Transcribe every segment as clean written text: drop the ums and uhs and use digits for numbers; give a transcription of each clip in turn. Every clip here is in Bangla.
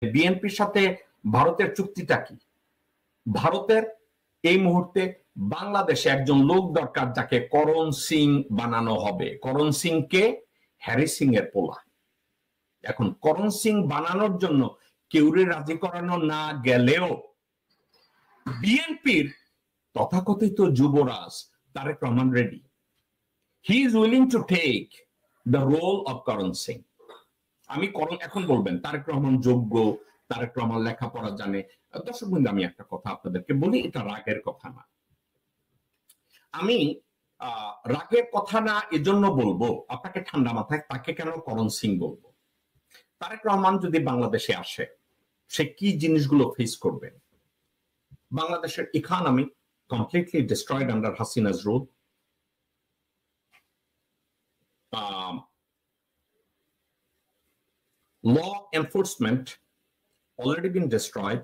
বিএনপির সাথে ভারতের চুক্তিটা কি? ভারতের এই মুহূর্তে বাংলাদেশে একজন লোক দরকার যাকে করণ সিং বানানো হবে। করণ সিং কে? হ্যারি সিং এর পোলা। এখন করণ সিং বানানোর জন্য কেউরে রাজি করানো না গেলেও বিএনপির তথাকথিত যুবরাজ Tarique Rahman ready. He is willing to take the role of Karan Singh. আমি এখন বলবেন তারেক রহমান যোগ্য, তারেক রহমান লেখাপড়া জানে। দর্শক বন্ধু, আমি একটা কথা আপনাদেরকে বলি, এটা রাগের কথা না। আমি রাগের কথা না এজন্য বলবো, আপনাকে ঠান্ডা মাথায় তাকে কেন করণ সিং বলবো। তারেক রহমান যদি বাংলাদেশে আসে, সে কি জিনিসগুলো ফেস করবে? বাংলাদেশের economy completely destroyed under Hasina's rule. Law enforcement already been destroyed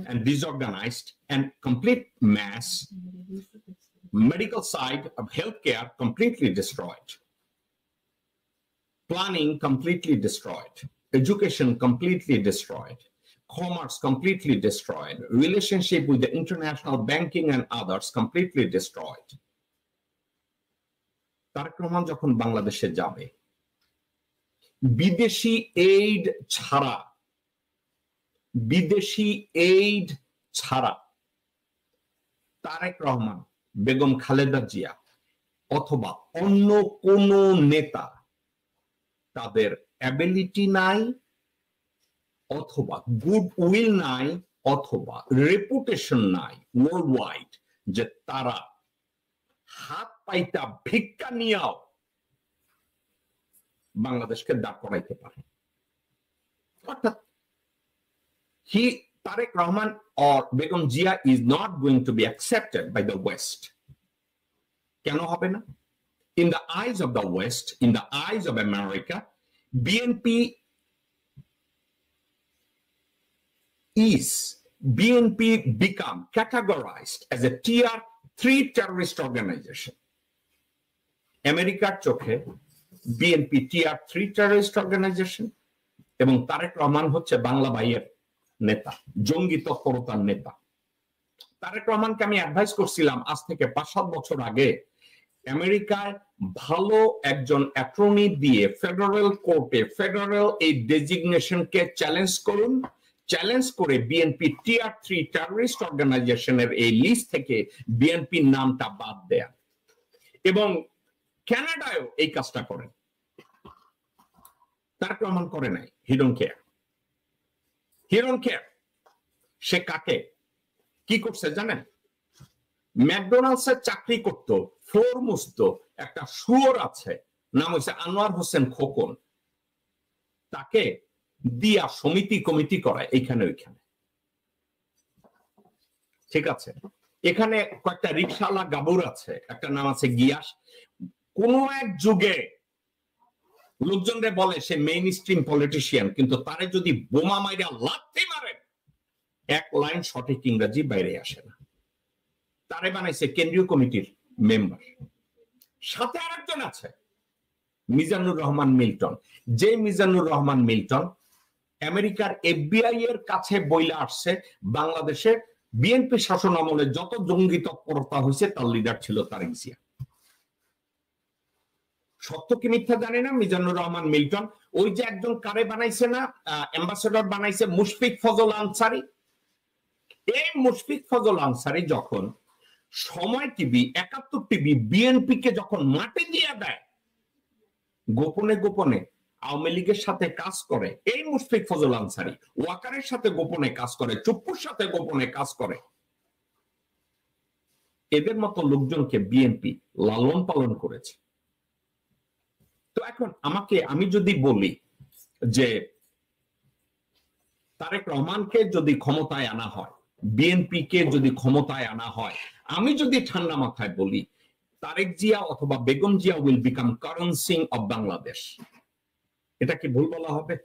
and disorganized, and complete mass. Medical side of healthcare completely destroyed. Planning completely destroyed. Education completely destroyed. Commerce completely destroyed. Relationship with the international banking and others completely destroyed. Tarique Rahman যখন বাংলাদেশে যাবে, বিদেশি এইড ছাড়া তারেক রহমান, বেগম খালেদা জিয়া অথবা অন্য কোন নেতা, তাদের অ্যাবিলিটি নাই, অথবা গুড উইল নাই, অথবা রেপুটেশন নাই ওয়ার্ল্ড ওয়াইড, যে তারা হাত পাইতা ভিক্ষা নিয়েও বাংলাদেশকে দাঁড় করাইতে পারে। অর্থাৎ Tariq Rahman or Begum Jia is not going to be accepted by the West. কেন হবে না? In the eyes of the West, in the eyes of America, BNP become categorized as a tier 3 terrorist organization. আমেরিকার চোখে বিএনপি tier 3 terrorist organization, এবং তারেক রহমান হচ্ছে বাংলা ভাইয়ের নেতা, জঙ্গি তৎপরতার নেতা। তারেক রহমানকে আমি অ্যাডভাইস করছিলাম আজ থেকে 5-7 বছর আগে, আমেরিকায় ভালো একজন অ্যাটর্নি দিয়ে ফেডারেল কোর্টে ফেডারেল এই ডেজিগনেশনকে চ্যালেঞ্জ করুন, চ্যালেঞ্জ করে বিএনপি টিয়ার 3 টেররিস্ট অর্গানাইজেশনের এই লিস্ট থেকে বিএনপির নামটা বাদ দেয়া। এবং কানাডায়ও এই কাজটা করেন। তারেক রহমান করে নাই। হি ডোন্ট কেয়ার। সে কাকে কি করছে জানেন? ম্যাকডোনাল্ডস এর চাকরি করত, ফ্লোর মুছত একটা শুয়োর আছে, নাম হচ্ছে আনোয়ার হোসেন খোকন, তাকে দিয়া সমিতি কমিটি করায় এইখানে ওইখানে। ঠিক আছে, এখানে কয়েকটা রিকশাওয়ালা গাবুর আছে, একটা নাম আছে গিয়াস। কোন এক যুগে লোকজনরে বলে সে মেইন স্ট্রিম পলিটিশিয়ান, কিন্তু তারে যদি বোমা মাইরা লাথি মারে এক লাইন সঠিক ইংরেজি বাইরে আসে না। তারে বানাইছে কেন্দ্রীয় কমিটির মেম্বার। সাথে আরেকজন আছে মিজানুর রহমান মিল্টন, যে মিজানুর রহমান মিল্টন আমেরিকার এফবিআই এর কাছে বইলা আসছে বাংলাদেশের বিএনপি শাসন আমলে যত জঙ্গি তৎপরতা হয়েছে তার লিডার ছিল তারেক জিয়া। সত্য কি মিথ্যা জানি না, মিজানুর রহমান মিল্টন ওই যে একজন কারে বানাইছে না, অ্যাম্বাসেডর বানাইছে মুশফিক ফজল আনসারি। এই মুশফিক ফজল আনসারি যখন সময় টিভি, 71 টিভি বিএনপি কে যখন মাটি দিয়ে দেয়, গোপনে গোপনে আওয়ামী লীগের সাথে কাজ করে এই মুশফিক ফজল আনসারি, ওয়াকারের সাথে গোপনে কাজ করে, চুপ্পুর সাথে গোপনে কাজ করে। এদের মতো লোকজনকে বিএনপি লালন পালন করেছে। তো এখন আমি যদি বলি যে তারেক রহমানকে যদি ক্ষমতায় আনা হয়, বিএনপি কে যদি ক্ষমতায় আনা হয়, আমি যদি ঠান্ডা মাথায় বলি তারেক জিয়া অথবা Begum Zia will become Karan Singh of Bangladesh, এটা কি ভুল বলা হবে?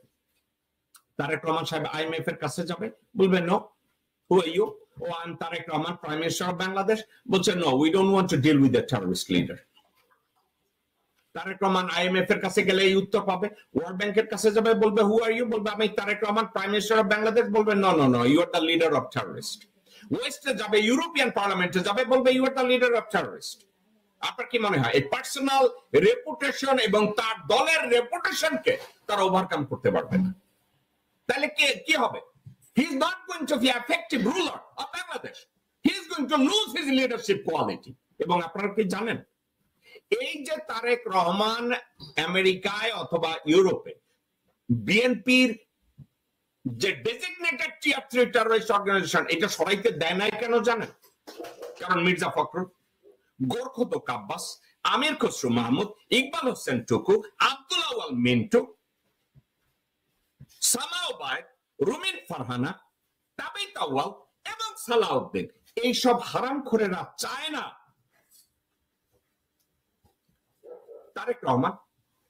তারেক রহমান সাহেব আইএমএফ এর কাছে যাবে, বলবে no, who are you? Oh I am Tarique Rahman, prime minister of Bangladesh. বলছে no, we don't want to deal with the terrorist leader. Tarique Rahman IMF এর কাছে গেলে এই উত্তর পাবে, ওয়ার্ল্ড ব্যাংকের কাছে যাবে বলবে হু আর ইউ, বলবে আমি Tarique Rahman prime minister of Bangladesh, বলবে no no no you are the leader of terrorist. ওয়েস্টে যাবে, ইউরোপিয়ান পার্লামেন্টে যাবে, বলবে you are the leader of terrorist. আপনার কি মনে হয় এই পার্সোনাল রেপুটেশন এবং তার দলের রেপুটেশনকে তারা ওভারকাম করতে পারবে না? তাহলে কি হবে? He is not going to be effective ruler of Bangladesh, he is going to lose his leadership quality. এবং আপনারা কি জানেন, এই যে তারেক রহমান আমেরিকায় অথবা ইউরোপে বিএনপির যে ডেজিগনেটেড টিয়ার 3 টেররিস্ট অর্গানাইজেশন, এটা সরাইতে দেয় নাই কেন জানেন? কারণ মির্জা ফখরুল, গোরখোদক আব্বাস, আমির খসরু মাহমুদ, ইকবাল হোসেন টুকু, আব্দুল আউয়াল মিন্টু, সামাও বায়েদ, রুমিন ফারহানা, তাবিত আউয়াল এবং সালাউদ্দিন, এইসব হারামখোরেরা চায় না তারেক রহমান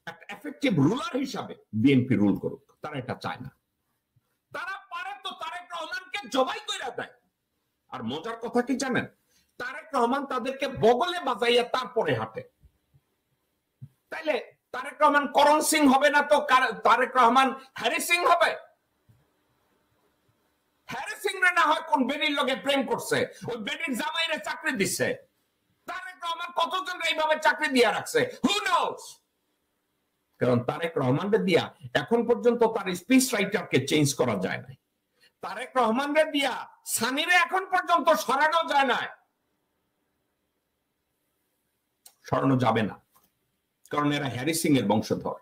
একটা এফেক্টিভ রুলার হিসাবে বিএনপি রুল করুক। তারা এটা চায় না। তারা পারে তো তারেক রহমানকে জবাই করে দেয়। আর মজার কথা কি জানেন, তারেক রহমান তাদেরকে বগলে বাজাইয়া তারপরে হাঁটে। তাইলে তারেক রহমান করণ সিং হবে না তো তারেক রহমান হ্যারি সিং হবে? হ্যারি সিং রে না হয় কোন বেডির লগে প্রেম করছে, ওই বেডির জামাইরে চাকরি দিচ্ছে। তারেক রহমান কতজন এইভাবে চাকরি দিয়ে রাখছে, হু নোস? কারণ তারেক রহমানকে দিয়া এখন পর্যন্ত তার স্পিচ রাইটারকে চেঞ্জ করা যায় না। তারেক রহমানকে দিয়া সানিরে এখন পর্যন্ত সরানো যায় না, সরানো যাবে না, কারণ এরা হ্যারি সিং এর বংশধর।